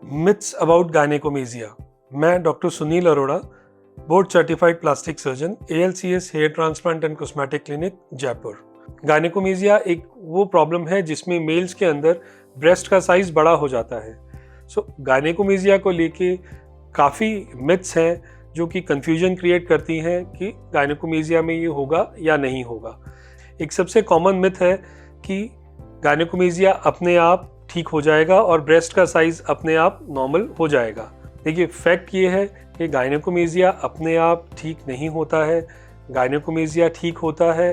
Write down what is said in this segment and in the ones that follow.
Myths about gynaecomastia. मैं doctor Sunil Arora, board certified plastic surgeon, ALCS hair transplant and cosmetic clinic, Jaipur. Gynaecomastia एक वो problem है जिसमें mails के अंदर ब्रेस्ट का साइज बड़ा हो जाता है। गायनेकोमेजिया को लेके काफ़ी मिथ्स हैं जो कि कंफ्यूजन क्रिएट करती हैं कि गायनेकोमेजिया में ये होगा या नहीं होगा। एक सबसे कॉमन मिथ है कि गायनेकोमेजिया अपने आप ठीक हो जाएगा और ब्रेस्ट का साइज अपने आप नॉर्मल हो जाएगा। देखिए, फैक्ट ये है कि गायनेकोमेजिया अपने आप ठीक नहीं होता है। गायनेकोमेजिया ठीक होता है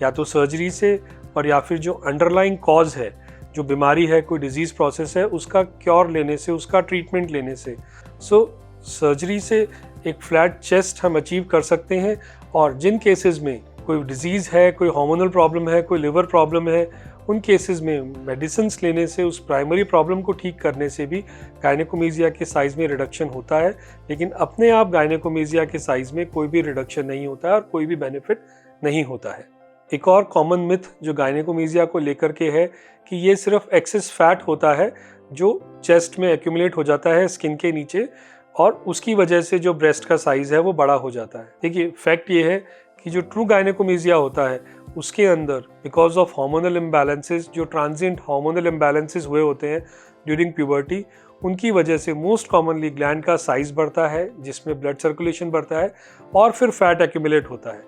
या तो सर्जरी से, और या फिर जो अंडरलाइंग कॉज है, जो बीमारी है, कोई डिजीज प्रोसेस है, उसका क्योर लेने से, उसका ट्रीटमेंट लेने से। सर्जरी से एक फ्लैट चेस्ट हम अचीव कर सकते हैं, और जिन केसेस में कोई डिजीज है, कोई हार्मोनल प्रॉब्लम है, कोई लिवर प्रॉब्लम है, उन केसेस में मेडिसिन्स लेने से, उस प्राइमरी प्रॉब्लम को ठीक करने से भी गायनेकोमेजिया के साइज में रिडक्शन होता है। लेकिन अपने आप गायनेकोमेजिया के साइज में कोई भी रिडक्शन नहीं होता है और कोई भी बेनिफिट नहीं होता है। एक और कॉमन मिथ जो गायनेकोमेजिया को लेकर के है कि ये सिर्फ एक्सेस फैट होता है जो चेस्ट में एक्यूमुलेट हो जाता है स्किन के नीचे, और उसकी वजह से जो ब्रेस्ट का साइज है वो बड़ा हो जाता है। देखिए, फैक्ट ये है कि जो ट्रू गायनेकोमेजिया होता है उसके अंदर बिकॉज ऑफ हार्मोनल इम्बैलेंसेस, जो ट्रांजिएंट हार्मोनल इम्बैलेंसेस हुए होते हैं ड्यूरिंग प्यूबर्टी, उनकी वजह से मोस्ट कॉमनली ग्लैंड का साइज बढ़ता है, जिसमें ब्लड सर्कुलेशन बढ़ता है और फिर फैट एक्यूमुलेट होता है।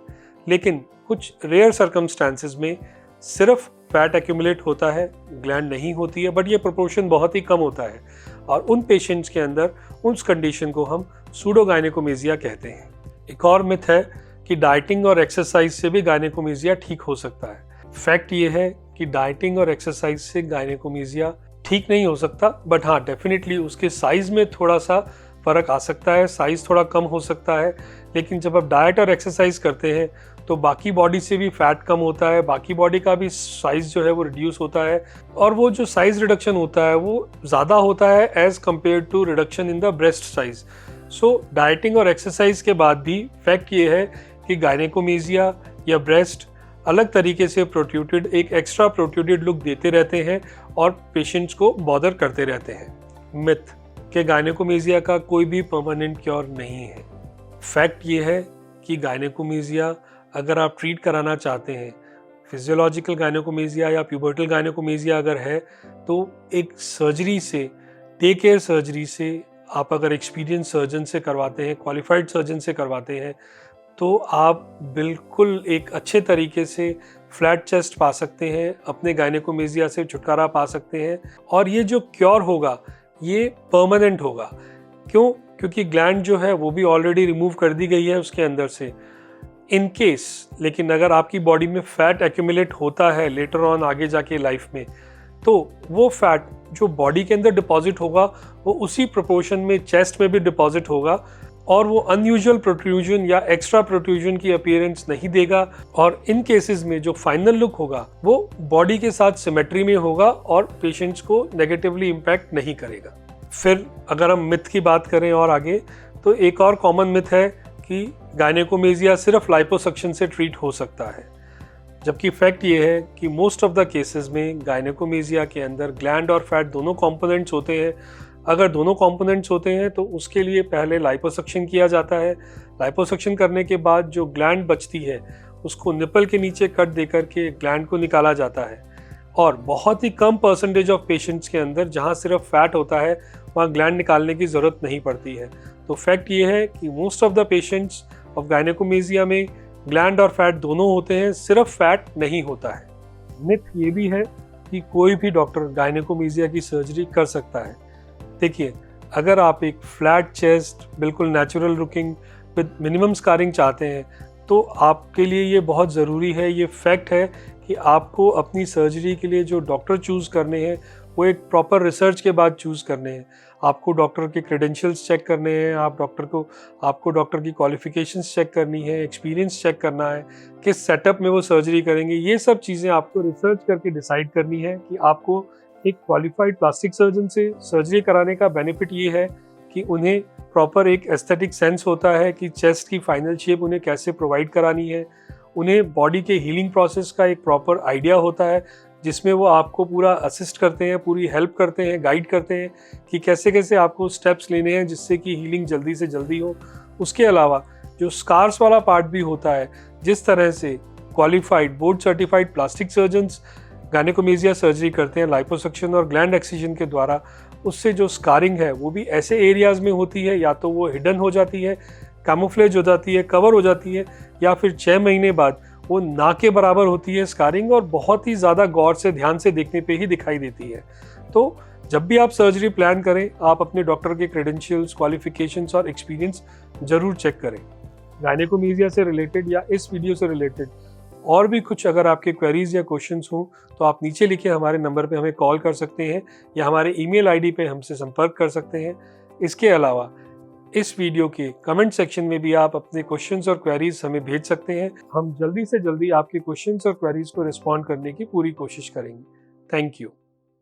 लेकिन कुछ रेयर सर्कमस्टांसेस में सिर्फ फैट एक्यूमुलेट होता है, ग्लैंड नहीं होती है, बट ये प्रोपोर्शन बहुत ही कम होता है, और उन पेशेंट्स के अंदर उस कंडीशन को हम सूडो गायनेकोमेजिया कहते हैं। एक और मिथ है कि डाइटिंग और एक्सरसाइज से भी गायनेकोमेजिया ठीक हो सकता है। फैक्ट ये है कि डाइटिंग और एक्सरसाइज से गायनेकोमेजिया ठीक नहीं हो सकता, बट हाँ, डेफिनेटली उसके साइज में थोड़ा सा फर्क आ सकता है, साइज थोड़ा कम हो सकता है। लेकिन जब आप डाइट और एक्सरसाइज करते हैं तो बाकी बॉडी से भी फैट कम होता है, बाकी बॉडी का भी साइज जो है वो रिड्यूस होता है, और वो जो साइज रिडक्शन होता है वो ज़्यादा होता है as compared to reduction in the breast size. Dieting और एक्सरसाइज के बाद भी फैक्ट ये है कि गायनेकोमेजिया या ब्रेस्ट अलग तरीके से प्रोट्रूडेड, एक एक्स्ट्रा प्रोट्रूडेड लुक देते रहते हैं और पेशेंट्स को बॉदर करते रहते हैं। मिथ कि गायनेकोमेजिया का कोई भी परमानेंट क्योर नहीं है। फैक्ट ये है कि गायनेकोमेजिया अगर आप ट्रीट कराना चाहते हैं, फिजियोलॉजिकल गायनेकोमेजिया या प्यूबर्टल गायनेकोमेजिया अगर है, तो एक सर्जरी से, डे केयर सर्जरी से, आप अगर एक्सपीरियंस सर्जन से करवाते हैं, क्वालिफाइड सर्जन से करवाते हैं, तो आप बिल्कुल एक अच्छे तरीके से फ्लैट चेस्ट पा सकते हैं, अपने गायनेकोमेजिया से छुटकारा पा सकते हैं, और ये जो क्योर होगा ये परमानेंट होगा। क्यों? क्योंकि ग्लैंड जो है वो भी ऑलरेडी रिमूव कर दी गई है उसके अंदर से। इन केस लेकिन अगर आपकी बॉडी में फैट एक्यूमुलेट होता है लेटर ऑन, आगे जाके लाइफ में, तो वो फैट जो बॉडी के अंदर डिपॉजिट होगा वो उसी प्रोपोर्शन में चेस्ट में भी डिपॉजिट होगा, और वो अनयूजुअल प्रोट्रूजन या एक्स्ट्रा प्रोट्रूजन की अपीयरेंस नहीं देगा, और इन केसेस में जो फाइनल लुक होगा वो बॉडी के साथ सिमेट्री में होगा और पेशेंट्स को नेगेटिवली इम्पैक्ट नहीं करेगा। फिर अगर हम मिथ की बात करें और आगे, तो एक और कॉमन मिथ है कि गायनेकोमेजिया सिर्फ लाइपोसक्शन से ट्रीट हो सकता है, जबकि फैक्ट ये है कि मोस्ट ऑफ द केसेस में गायनेकोमेजिया के अंदर ग्लैंड और फैट दोनों कंपोनेंट्स होते हैं। अगर दोनों कंपोनेंट्स होते हैं तो उसके लिए पहले लाइपोसक्शन किया जाता है। लाइपोसक्शन करने के बाद जो ग्लैंड बचती है उसको निपल के नीचे कट दे करके ग्लैंड को निकाला जाता है, और बहुत ही कम परसेंटेज ऑफ पेशेंट्स के अंदर जहाँ सिर्फ फैट होता है वहाँ ग्लैंड निकालने की ज़रूरत नहीं पड़ती है। तो फैक्ट ये है कि most of the patients of gynaecomastia में ग्लैंड और फैट दोनों होते हैं, सिर्फ फैट नहीं होता है। मिथ ये भी है कि कोई भी डॉक्टर गायनेकोमेजिया की सर्जरी कर सकता है। देखिए, अगर आप एक फ्लैट चेस्ट, बिल्कुल natural looking with minimum scarring चाहते हैं, तो आपके लिए ये बहुत ज़रूरी है, ये फैक्ट है कि आपको अपनी सर्जरी के लिए जो डॉक्टर चूज़ करने हैं वो एक प्रॉपर रिसर्च के बाद चूज़ करने हैं। आपको डॉक्टर के क्रेडेंशियल्स चेक करने हैं, आपको डॉक्टर की क्वालिफिकेशंस चेक करनी है, एक्सपीरियंस चेक करना है, किस सेटअप में वो सर्जरी करेंगे। ये सब चीज़ें आपको रिसर्च करके डिसाइड करनी है कि आपको एक क्वालिफाइड प्लास्टिक सर्जन से सर्जरी कराने का बेनिफिट ये है कि उन्हें प्रॉपर एक एस्थेटिक सेंस होता है कि चेस्ट की फाइनल शेप उन्हें कैसे प्रोवाइड करानी है। उन्हें बॉडी के हीलिंग प्रोसेस का एक प्रॉपर आइडिया होता है, जिसमें वो आपको पूरा असिस्ट करते हैं, पूरी हेल्प करते हैं, गाइड करते हैं कि कैसे कैसे आपको स्टेप्स लेने हैं जिससे कि हीलिंग जल्दी से जल्दी हो। उसके अलावा जो स्कार्स वाला पार्ट भी होता है, जिस तरह से qualified board certified plastic surgeons gynaecomastia surgery करते हैं लाइपोसक्शन और ग्लैंड एक्सिजन के द्वारा, उससे जो स्कारिंग है वो भी ऐसे एरियाज में होती है, या तो वो हिडन हो जाती है, कैमोफ्लेज हो जाती है, कवर हो जाती है, या फिर 6 महीने बाद वो ना के बराबर होती है स्कारिंग, और बहुत ही ज़्यादा गौर से ध्यान से देखने पे ही दिखाई देती है। तो जब भी आप सर्जरी प्लान करें, आप अपने डॉक्टर के क्रेडेंशियल्स, क्वालिफिकेशंस और एक्सपीरियंस जरूर चेक करें। गायनेकोमेजिया से रिलेटेड या इस वीडियो से रिलेटेड और भी कुछ अगर आपके क्वेरीज या क्वेश्चंस हों तो आप नीचे लिखे हमारे नंबर पे हमें कॉल कर सकते हैं या हमारे ईमेल आईडी पे हमसे संपर्क कर सकते हैं। इसके अलावा इस वीडियो के कमेंट सेक्शन में भी आप अपने क्वेश्चंस और क्वेरीज हमें भेज सकते हैं। हम जल्दी से जल्दी आपके क्वेश्चंस और क्वेरीज को रिस्पॉन्ड करने की पूरी कोशिश करेंगे। Thank you.